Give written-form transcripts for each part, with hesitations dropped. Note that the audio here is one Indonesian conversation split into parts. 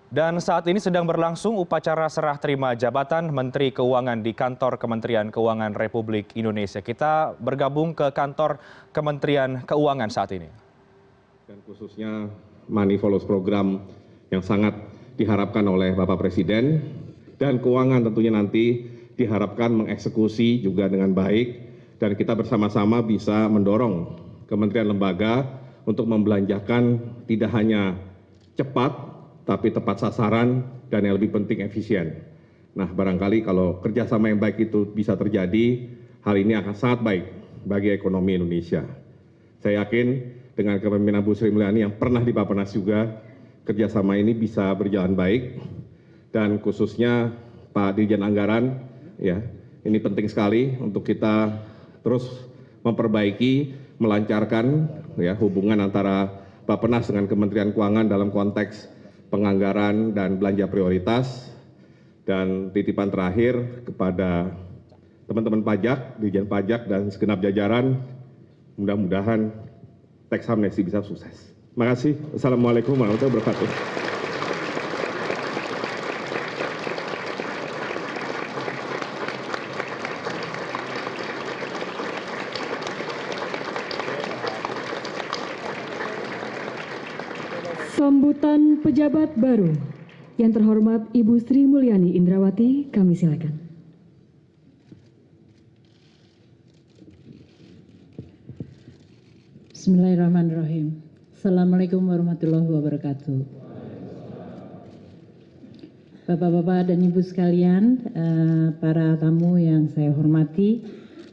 Dan saat ini sedang berlangsung upacara serah terima jabatan Menteri Keuangan di kantor Kementerian Keuangan Republik Indonesia. Kita bergabung ke kantor Kementerian Keuangan saat ini. Dan khususnya Money Follows program yang sangat diharapkan oleh Bapak Presiden, dan keuangan tentunya nanti diharapkan mengeksekusi juga dengan baik, dan kita bersama-sama bisa mendorong kementerian lembaga untuk membelanjakan tidak hanya cepat tapi tepat sasaran dan yang lebih penting efisien. Nah, barangkali kalau kerjasama yang baik itu bisa terjadi, hal ini akan sangat baik bagi ekonomi Indonesia. Saya yakin dengan kepemimpinan Bu Sri Mulyani yang pernah di Bappenas juga, kerjasama ini bisa berjalan baik. Dan khususnya Pak Dirjen Anggaran, ya, ini penting sekali untuk kita terus memperbaiki, melancarkan ya, hubungan antara Bappenas dengan Kementerian Keuangan dalam konteks penganggaran dan belanja prioritas. Dan titipan terakhir kepada teman-teman pajak, Dirjen Pajak dan segenap jajaran, mudah-mudahan teks amnesti bisa sukses. Terima kasih. Assalamualaikum warahmatullahi wabarakatuh. Sambutan pejabat baru. Yang terhormat Ibu Sri Mulyani Indrawati, kami silakan. Bismillahirrahmanirrahim. Assalamualaikum warahmatullahi wabarakatuh. Bapak-bapak dan Ibu sekalian, para tamu yang saya hormati,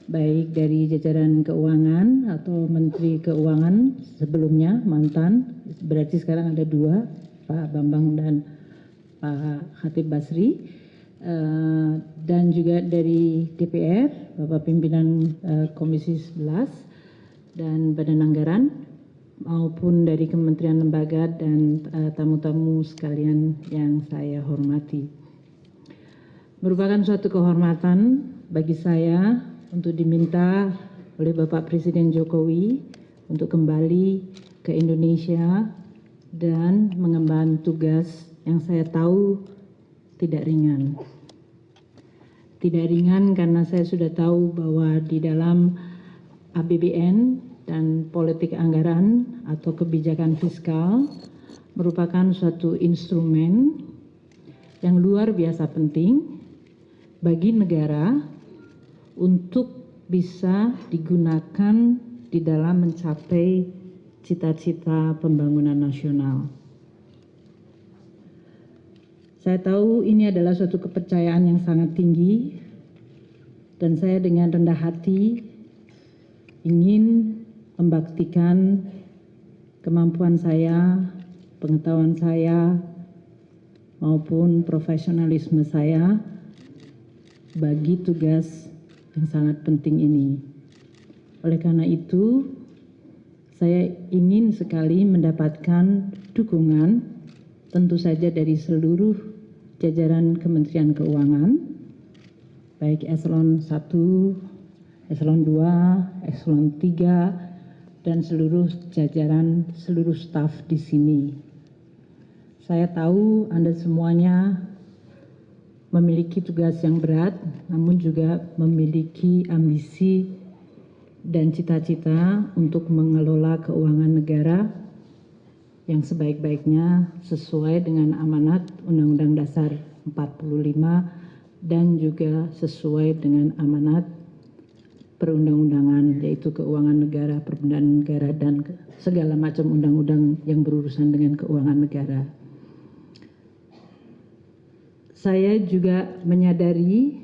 baik dari jajaran keuangan atau Menteri Keuangan sebelumnya, mantan, berarti sekarang ada dua, Pak Bambang dan Pak Khatib Basri, dan juga dari DPR, Bapak Pimpinan Komisi 11 dan Badan Anggaran, maupun dari kementerian lembaga dan tamu-tamu sekalian yang saya hormati. Merupakan suatu kehormatan bagi saya untuk diminta oleh Bapak Presiden Jokowi untuk kembali ke Indonesia dan mengemban tugas yang saya tahu tidak ringan. Tidak ringan karena saya sudah tahu bahwa di dalam APBN dan politik anggaran atau kebijakan fiskal merupakan suatu instrumen yang luar biasa penting bagi negara untuk bisa digunakan di dalam mencapai cita-cita pembangunan nasional. Saya tahu ini adalah suatu kepercayaan yang sangat tinggi, dan saya dengan rendah hati ingin membaktikan kemampuan saya, pengetahuan saya, maupun profesionalisme saya bagi tugas yang sangat penting ini. Oleh karena itu, saya ingin sekali mendapatkan dukungan tentu saja dari seluruh jajaran Kementerian Keuangan, baik eselon 1, eselon 2, eselon 3, dan seluruh jajaran, seluruh staf di sini. Saya tahu Anda semuanya memiliki tugas yang berat, namun juga memiliki ambisi dan cita-cita untuk mengelola keuangan negara yang sebaik-baiknya sesuai dengan amanat Undang-Undang Dasar 45 dan juga sesuai dengan amanat perundang-undangan, yaitu keuangan negara, perbendaharaan negara, dan segala macam undang-undang yang berurusan dengan keuangan negara. Saya juga menyadari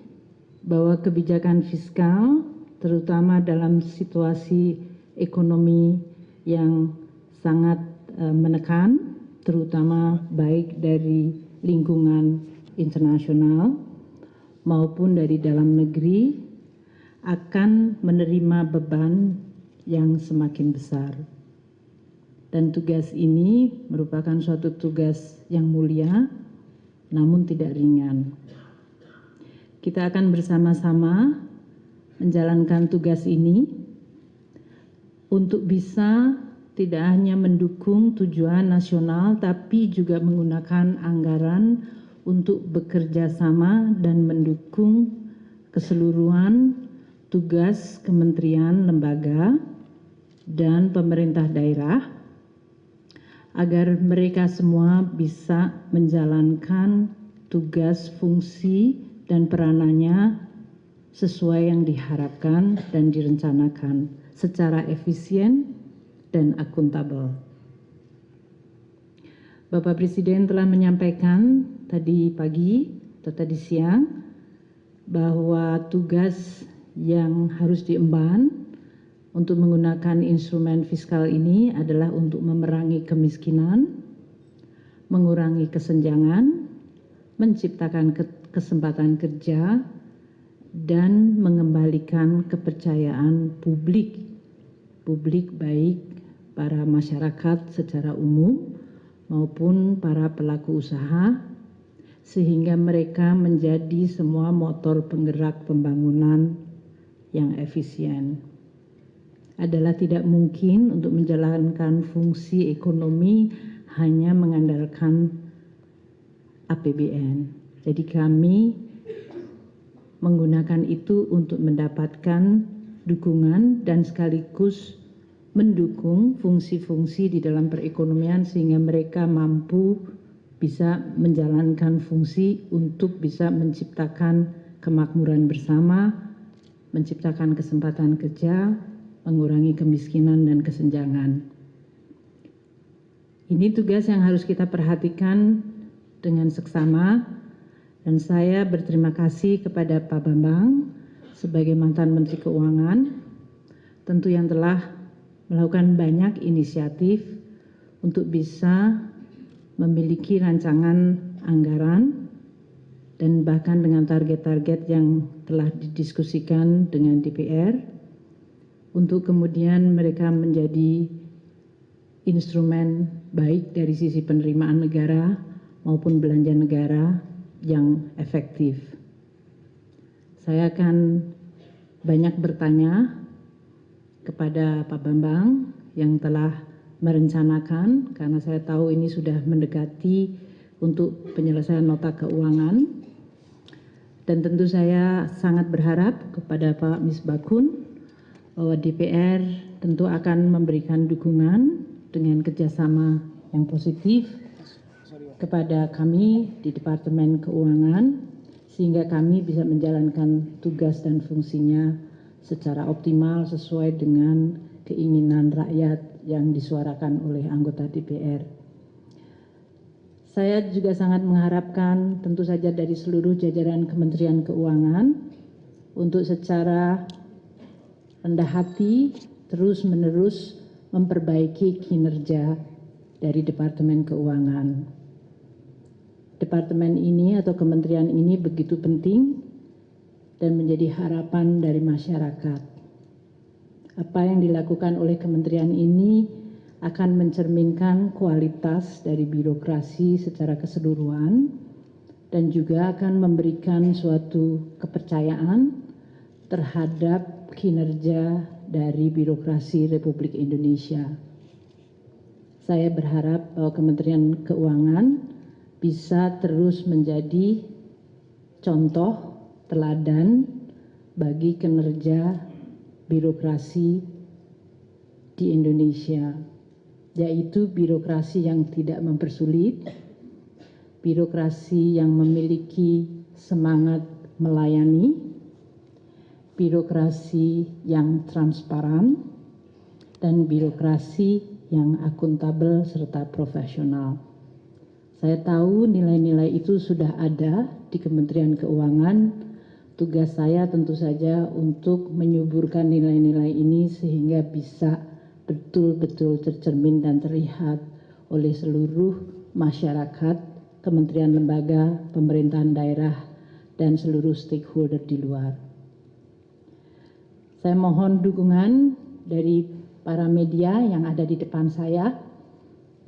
bahwa kebijakan fiskal, terutama dalam situasi ekonomi yang sangat menekan, terutama baik dari lingkungan internasional maupun dari dalam negeri, akan menerima beban yang semakin besar. Dan tugas ini merupakan suatu tugas yang mulia, namun tidak ringan. Kita akan bersama-sama menjalankan tugas ini untuk bisa tidak hanya mendukung tujuan nasional, tapi juga menggunakan anggaran untuk bekerja sama dan mendukung keseluruhan tugas kementerian, lembaga, dan pemerintah daerah agar mereka semua bisa menjalankan tugas, fungsi, dan peranannya sesuai yang diharapkan dan direncanakan secara efisien dan akuntabel. Bapak Presiden telah menyampaikan tadi pagi atau tadi siang bahwa tugas yang harus diemban untuk menggunakan instrumen fiskal ini adalah untuk memerangi kemiskinan, mengurangi kesenjangan, menciptakan kesempatan kerja, dan mengembalikan kepercayaan publik baik para masyarakat secara umum maupun para pelaku usaha, sehingga mereka menjadi semua motor penggerak pembangunan yang efisien. Adalah tidak mungkin untuk menjalankan fungsi ekonomi hanya mengandalkan APBN. Jadi kami menggunakan itu untuk mendapatkan dukungan dan sekaligus mendukung fungsi-fungsi di dalam perekonomian sehingga mereka mampu bisa menjalankan fungsi untuk bisa menciptakan kemakmuran bersama, menciptakan kesempatan kerja, mengurangi kemiskinan dan kesenjangan. Ini tugas yang harus kita perhatikan dengan seksama, dan saya berterima kasih kepada Pak Bambang sebagai mantan Menteri Keuangan, tentu yang telah melakukan banyak inisiatif untuk bisa memiliki rancangan anggaran dan bahkan dengan target-target yang telah didiskusikan dengan DPR untuk kemudian mereka menjadi instrumen baik dari sisi penerimaan negara maupun belanja negara yang efektif. Saya akan banyak bertanya kepada Pak Bambang yang telah merencanakan, karena saya tahu ini sudah mendekati untuk penyelesaian nota keuangan, dan tentu saya sangat berharap kepada Pak Misbakun bahwa DPR tentu akan memberikan dukungan dengan kerjasama yang positif kepada kami di Departemen Keuangan sehingga kami bisa menjalankan tugas dan fungsinya secara optimal sesuai dengan keinginan rakyat yang disuarakan oleh anggota DPR. Saya juga sangat mengharapkan tentu saja dari seluruh jajaran Kementerian Keuangan untuk secara rendah hati terus-menerus memperbaiki kinerja dari Departemen Keuangan. Departemen ini atau kementerian ini begitu penting dan menjadi harapan dari masyarakat. Apa yang dilakukan oleh kementerian ini akan mencerminkan kualitas dari birokrasi secara keseluruhan dan juga akan memberikan suatu kepercayaan terhadap kinerja dari birokrasi Republik Indonesia. Saya berharap bahwa Kementerian Keuangan bisa terus menjadi contoh teladan bagi kinerja birokrasi di Indonesia, yaitu birokrasi yang tidak mempersulit, birokrasi yang memiliki semangat melayani, birokrasi yang transparan, dan birokrasi yang akuntabel serta profesional. Saya tahu nilai-nilai itu sudah ada di Kementerian Keuangan. Tugas saya tentu saja untuk menyuburkan nilai-nilai ini sehingga bisa betul-betul tercermin dan terlihat oleh seluruh masyarakat, kementerian lembaga, pemerintahan daerah, dan seluruh stakeholder di luar. Saya mohon dukungan dari para media yang ada di depan saya,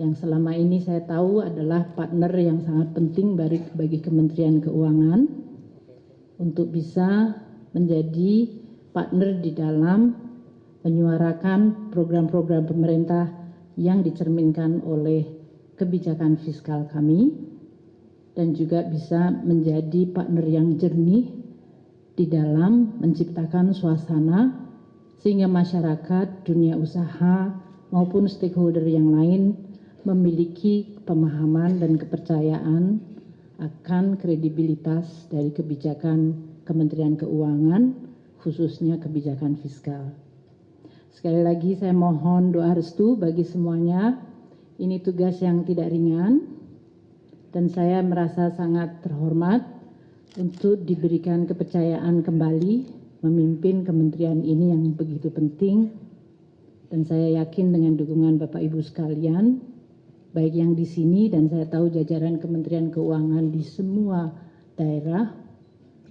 yang selama ini saya tahu adalah partner yang sangat penting bagi Kementerian Keuangan untuk bisa menjadi partner di dalam menyuarakan program-program pemerintah yang dicerminkan oleh kebijakan fiskal kami dan juga bisa menjadi partner yang jernih di dalam menciptakan suasana sehingga masyarakat, dunia usaha maupun stakeholder yang lain memiliki pemahaman dan kepercayaan akan kredibilitas dari kebijakan Kementerian Keuangan, khususnya kebijakan fiskal. Sekali lagi saya mohon doa restu bagi semuanya. Ini tugas yang tidak ringan dan saya merasa sangat terhormat untuk diberikan kepercayaan kembali memimpin kementerian ini yang begitu penting. Dan saya yakin dengan dukungan Bapak Ibu sekalian, baik yang di sini dan saya tahu jajaran Kementerian Keuangan di semua daerah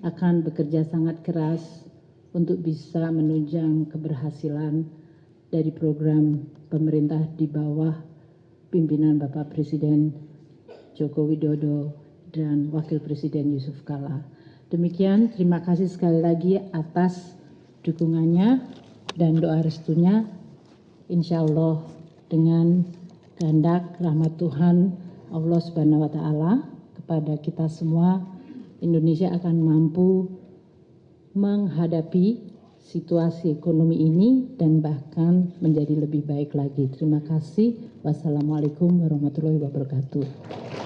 akan bekerja sangat keras untuk bisa menunjang keberhasilan dari program pemerintah di bawah pimpinan Bapak Presiden Joko Widodo dan Wakil Presiden Yusuf Kala. Demikian, terima kasih sekali lagi atas dukungannya dan doa restunya. Insya Allah dengan kehendak rahmat Tuhan Allah Subhanahu wa Ta'ala kepada kita semua, Indonesia akan mampu menghadapi situasi ekonomi ini dan bahkan menjadi lebih baik lagi. Terima kasih. Wassalamualaikum warahmatullahi wabarakatuh.